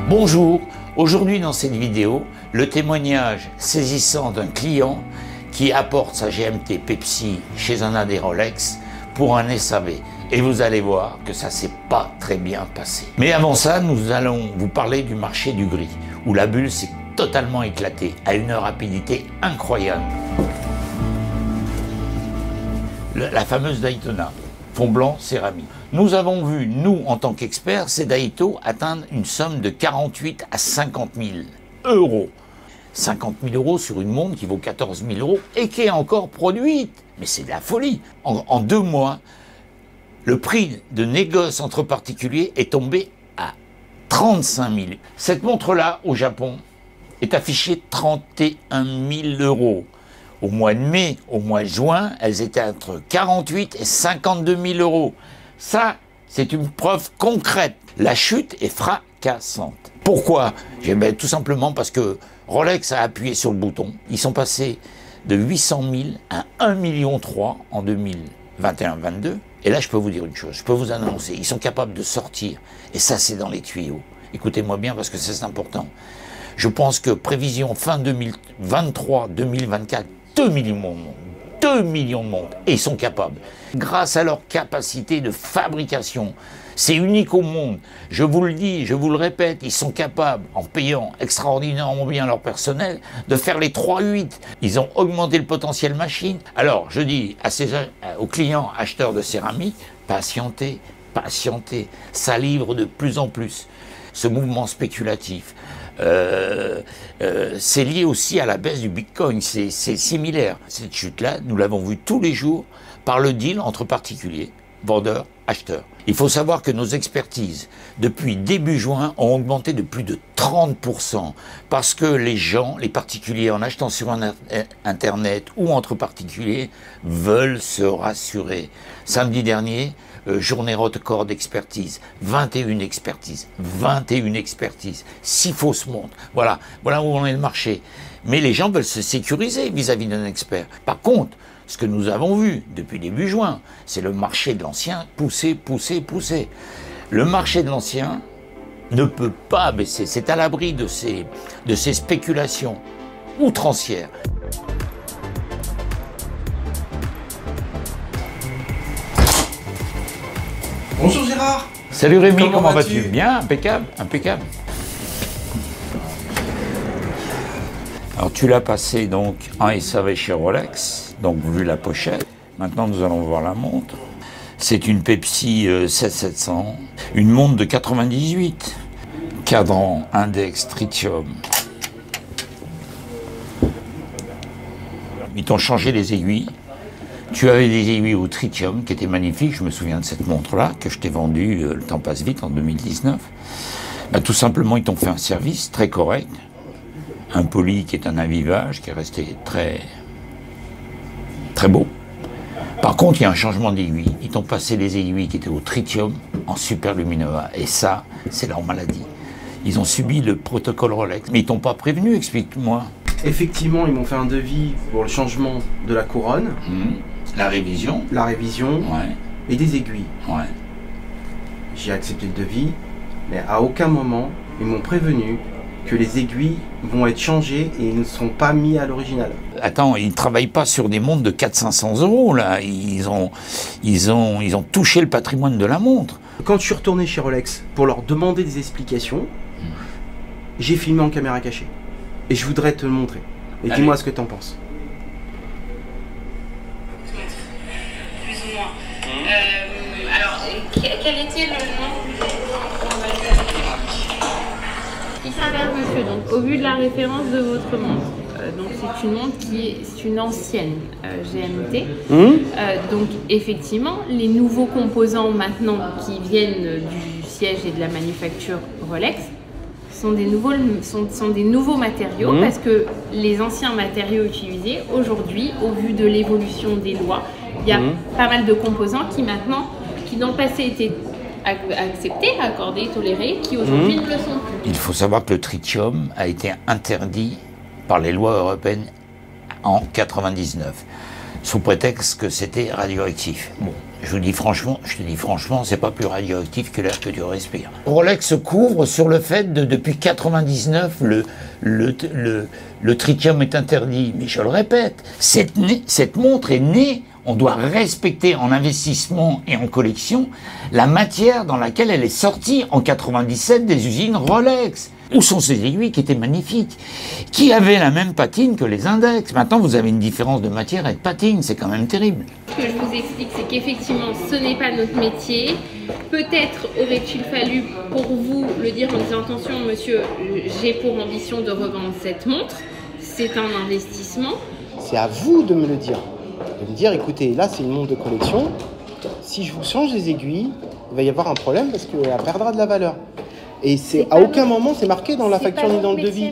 Bonjour, aujourd'hui dans cette vidéo, le témoignage saisissant d'un client qui apporte sa GMT Pepsi chez un adhérent Rolex pour un SAV. Et vous allez voir que ça s'est pas très bien passé. Mais avant ça, nous allons vous parler du marché du gris, où la bulle s'est totalement éclatée à une rapidité incroyable. La fameuse Daytona, fond blanc céramique. Nous avons vu, nous, en tant qu'experts, ces Daito atteindre une somme de 48 à 50 000 euros. 50 000 euros sur une montre qui vaut 14 000 euros et qui est encore produite. Mais c'est de la folie. En 2 mois, le prix de négoce entre particuliers est tombé à 35 000. Cette montre-là, au Japon, est affichée 31 000 euros. Au mois de mai, au mois de juin, elles étaient entre 48 et 52 000 euros. Ça, c'est une preuve concrète. La chute est fracassante. Pourquoi? Tout simplement parce que Rolex a appuyé sur le bouton. Ils sont passés de 800 000 à 1,3 million en 2021-22. Et là, je peux vous dire une chose, je peux vous annoncer, ils sont capables de sortir. Et ça, c'est dans les tuyaux. Écoutez-moi bien parce que c'est important. Je pense que prévision fin 2023-2024, 2 millions de montres. 2 millions de montres. Et ils sont capables. Grâce à leur capacité de fabrication. C'est unique au monde. Je vous le dis, je vous le répète, ils sont capables, en payant extraordinairement bien leur personnel, de faire les 3-8. Ils ont augmenté le potentiel machine. Alors, je dis aux clients acheteurs de céramique, patientez, patientez. Ça livre de plus en plus. Ce mouvement spéculatif. C'est lié aussi à la baisse du Bitcoin, c'est similaire. Cette chute-là, nous l'avons vu tous les jours par le deal entre particuliers, vendeurs, acheteurs. Il faut savoir que nos expertises, depuis début juin, ont augmenté de plus de 30% parce que les gens, les particuliers, en achetant sur Internet ou entre particuliers, veulent se rassurer. Samedi dernier, journée record d'expertise, 21 expertises, 6 fausses montres. Voilà où on est le marché. Mais les gens veulent se sécuriser vis-à-vis d'un expert. Par contre, ce que nous avons vu depuis début juin, c'est le marché de l'ancien pousser. Le marché de l'ancien ne peut pas baisser. C'est à l'abri de ces spéculations outrancières. Bonjour Gérard. Salut Rémi, comment vas-tu? Bien, impeccable, impeccable. Alors tu l'as passé donc en SAV chez Rolex, donc vu la pochette. Maintenant nous allons voir la montre. C'est une Pepsi 7700, une montre de 98. Cadran, index, tritium. Ils t'ont changé les aiguilles. Tu avais des aiguilles au tritium qui étaient magnifiques, je me souviens de cette montre-là, que je t'ai vendue, le temps passe vite, en 2019. Tout simplement, ils t'ont fait un service très correct. Un poli qui est un avivage, qui est resté très beau. Par contre, il y a un changement d'aiguille. Ils t'ont passé les aiguilles qui étaient au tritium en super luminova. Et ça, c'est leur maladie. Ils ont subi le protocole Rolex. Mais ils t'ont pas prévenu, explique-moi. Effectivement, ils m'ont fait un devis pour le changement de la couronne. La révision. La révision. Ouais. Et des aiguilles. Ouais. J'ai accepté le devis, mais à aucun moment, ils m'ont prévenu que les aiguilles vont être changées et ne sont pas mis à l'original. Attends, ils ne travaillent pas sur des montres de 400-500 euros, là. Ils ont touché le patrimoine de la montre. Quand je suis retourné chez Rolex pour leur demander des explications, j'ai filmé en caméra cachée. Et je voudrais te le montrer. Et dis-moi ce que tu en penses. Plus ou moins. Alors, quel était le nom? Il s'avère, monsieur, donc au vu de la référence de votre montre, donc c'est une montre c'est une ancienne GMT. Donc effectivement, les nouveaux composants maintenant qui viennent du siège et de la manufacture Rolex sont des nouveaux matériaux parce que les anciens matériaux utilisés aujourd'hui, au vu de l'évolution des lois, il y a pas mal de composants qui dans le passé étaient acceptés, accordés, tolérés, qui aujourd'hui ne le sont plus. Il faut savoir que le tritium a été interdit par les lois européennes en 99. sous prétexte que c'était radioactif. Bon, je te dis franchement, c'est pas plus radioactif que l'air que tu respires. Rolex couvre sur le fait de, depuis 99, le tritium est interdit. Mais je le répète, cette montre est née, on doit respecter en investissement et en collection la matière dans laquelle elle est sortie en 97 des usines Rolex. Où sont ces aiguilles qui étaient magnifiques, qui avaient la même patine que les index? Maintenant, vous avez une différence de matière et de patine, c'est quand même terrible. Ce que je vous explique, c'est qu'effectivement, ce n'est pas notre métier. Peut-être aurait-il fallu pour vous le dire en disant attention, monsieur, j'ai pour ambition de revendre cette montre. C'est un investissement. C'est à vous de me le dire. De me dire, écoutez, là, c'est une montre de collection. Si je vous change les aiguilles, il va y avoir un problème parce qu'elle perdra de la valeur. Et c'est à aucun moment c'est marqué dans la facture ni dans le devis.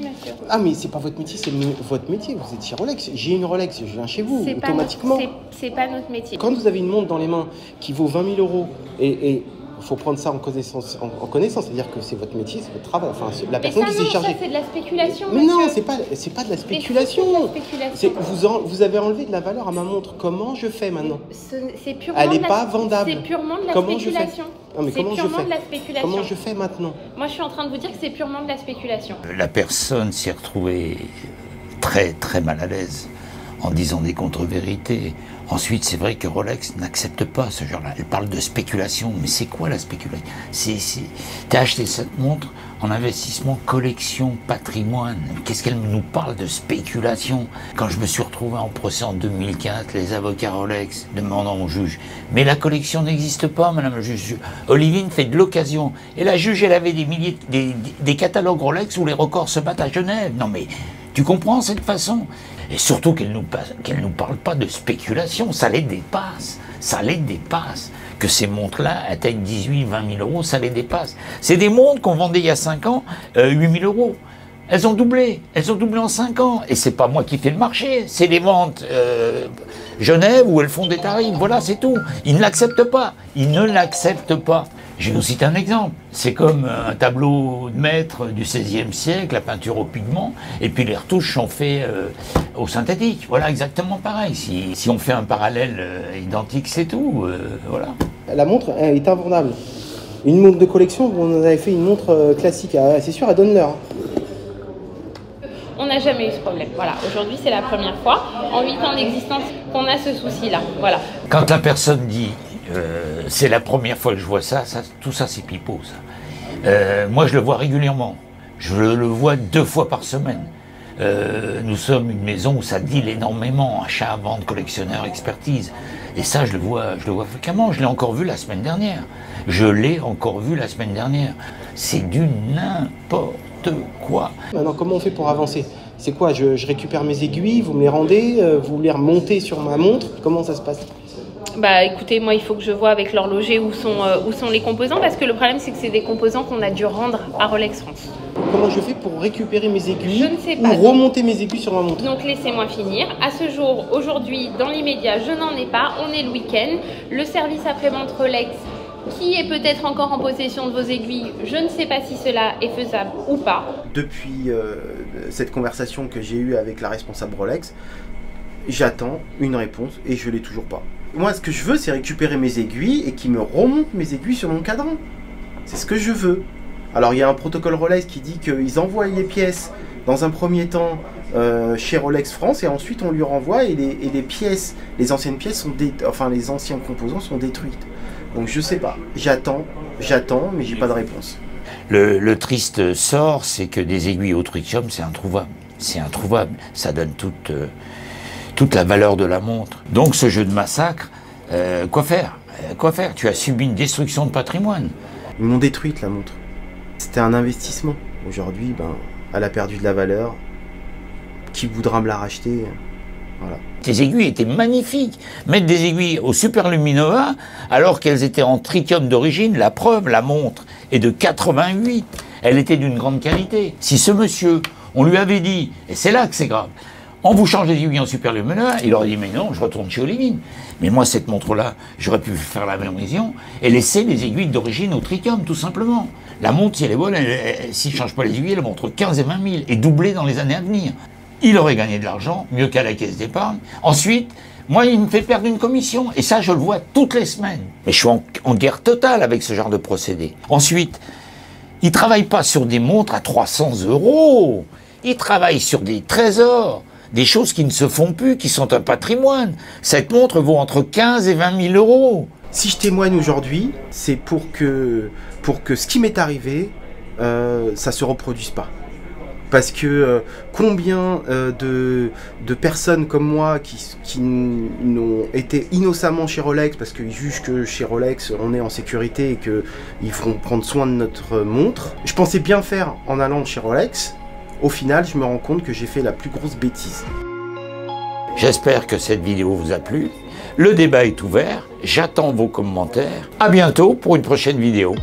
Ah mais c'est pas votre métier, c'est votre métier. Vous êtes chez Rolex. J'ai une Rolex, je viens chez vous automatiquement. C'est pas notre métier. Quand vous avez une montre dans les mains qui vaut 20 000 € et il faut prendre ça en connaissance, c'est-à-dire que c'est votre métier, c'est votre travail. Enfin, la personne qui s'est chargée. Ça, c'est de la spéculation. Mais monsieur. non, c'est pas de la spéculation. Vous avez enlevé de la valeur à ma montre. Comment je fais maintenant? C'est purement. Elle n'est pas vendable. C'est purement de la comment spéculation. Non, mais comment je fais? De la spéculation. Comment je fais maintenant? Moi, je suis en train de vous dire que c'est purement de la spéculation. La personne s'est retrouvée très très mal à l'aise en disant des contre-vérités. Ensuite, c'est vrai que Rolex n'accepte pas ce genre-là. Elle parle de spéculation, mais c'est quoi la spéculation? T'as acheté cette montre en investissement, collection, patrimoine. Qu'est-ce qu'elle nous parle de spéculation? Quand je me suis retrouvé en procès en 2004, les avocats Rolex demandant au juge « Mais la collection n'existe pas, madame le juge. Olivine fait de l'occasion. » Et la juge, elle avait des catalogues Rolex où les records se battent à Genève. Non mais, tu comprends cette façon? Et surtout qu'elle nous parle pas de spéculation, ça les dépasse, Que ces montres-là atteignent 18 000, 20 000 €, ça les dépasse. C'est des montres qu'on vendait il y a 5 ans, 8 000 €. Elles ont doublé en 5 ans. Et c'est pas moi qui fais le marché, c'est les ventes Genève où elles font des tarifs, voilà, c'est tout. Ils ne l'acceptent pas, Je vais vous citer un exemple. C'est comme un tableau de maître du XVIe siècle, la peinture au pigment, et puis les retouches sont faites au synthétique. Voilà, exactement pareil. Si on fait un parallèle identique, c'est tout. Voilà. La montre est invendable. Une montre de collection, on avait fait une montre classique. C'est sûr, elle donne l'heure. On n'a jamais eu ce problème. Voilà, aujourd'hui c'est la première fois en 8 ans d'existence qu'on a ce souci-là. Voilà. Quand la personne dit c'est la première fois que je vois ça, tout ça c'est pipeau ça. Moi je le vois régulièrement. Je le vois 2 fois par semaine. Nous sommes une maison où ça deal énormément, achat, vente, collectionneur, expertise. Et ça je le vois fréquemment. Je l'ai encore vu la semaine dernière. C'est du n'importe quoi. Maintenant, comment on fait pour avancer? C'est quoi? Je récupère mes aiguilles, vous me les rendez, vous les remontez sur ma montre? Comment ça se passe? Bah écoutez, moi il faut que je vois avec l'horloger où sont les composants, parce que le problème c'est que c'est des composants qu'on a dû rendre à Rolex France. Comment je fais pour récupérer mes aiguilles? Je ne sais pas. Ou remonter mes aiguilles sur ma montre? Donc laissez-moi finir. À ce jour, aujourd'hui, dans l'immédiat, je n'en ai pas. On est le week-end. Le service après-vente Rolex, qui est peut-être encore en possession de vos aiguilles, je ne sais pas si cela est faisable ou pas. Depuis cette conversation que j'ai eue avec la responsable Rolex, j'attends une réponse et je ne l'ai toujours pas. Moi, ce que je veux, c'est récupérer mes aiguilles et qu'ils me remontent mes aiguilles sur mon cadran. C'est ce que je veux. Alors, il y a un protocole Rolex qui dit qu'ils envoient les pièces dans un premier temps chez Rolex France et ensuite on lui renvoie et les pièces, les anciennes pièces les anciens composants sont détruites. Donc je sais pas, j'attends, mais j'ai pas de réponse. Le triste sort, c'est que des aiguilles au tritium, c'est introuvable. Ça donne toute la valeur de la montre. Donc ce jeu de massacre, quoi faire? Tu as subi une destruction de patrimoine. Ils m'ont détruite la montre. C'était un investissement. Aujourd'hui, elle a perdu de la valeur. Qui voudra me la racheter? Voilà. Tes aiguilles étaient magnifiques. Mettre des aiguilles au Super Luminova, alors qu'elles étaient en tritium d'origine, la preuve, la montre est de 88. Elle était d'une grande qualité. Si ce monsieur, on lui avait dit, et c'est là que c'est grave, on vous change les aiguilles en Super Luminova, il aurait dit, mais non, je retourne chez Olivine. Mais moi, cette montre-là, j'aurais pu faire la même vision et laisser les aiguilles d'origine au tritium, tout simplement. La montre, si elle est bonne, s'il ne change pas les aiguilles, elle montre 15 et 20 000 et doublée dans les années à venir. Il aurait gagné de l'argent, mieux qu'à la caisse d'épargne. Ensuite, Moi, il me fait perdre une commission. Et ça, je le vois toutes les semaines. Mais je suis en guerre totale avec ce genre de procédé. Ensuite, il ne travaille pas sur des montres à 300 €. Il travaille sur des trésors, des choses qui ne se font plus, qui sont un patrimoine. Cette montre vaut entre 15 et 20 000 €. Si je témoigne aujourd'hui, c'est pour que ce qui m'est arrivé, ça se reproduise pas. Parce que combien de personnes comme moi qui n'ont été innocemment chez Rolex parce qu'ils jugent que chez Rolex on est en sécurité et qu'ils feront prendre soin de notre montre. Je pensais bien faire en allant chez Rolex. Au final, je me rends compte que j'ai fait la plus grosse bêtise. J'espère que cette vidéo vous a plu. Le débat est ouvert. J'attends vos commentaires. À bientôt pour une prochaine vidéo.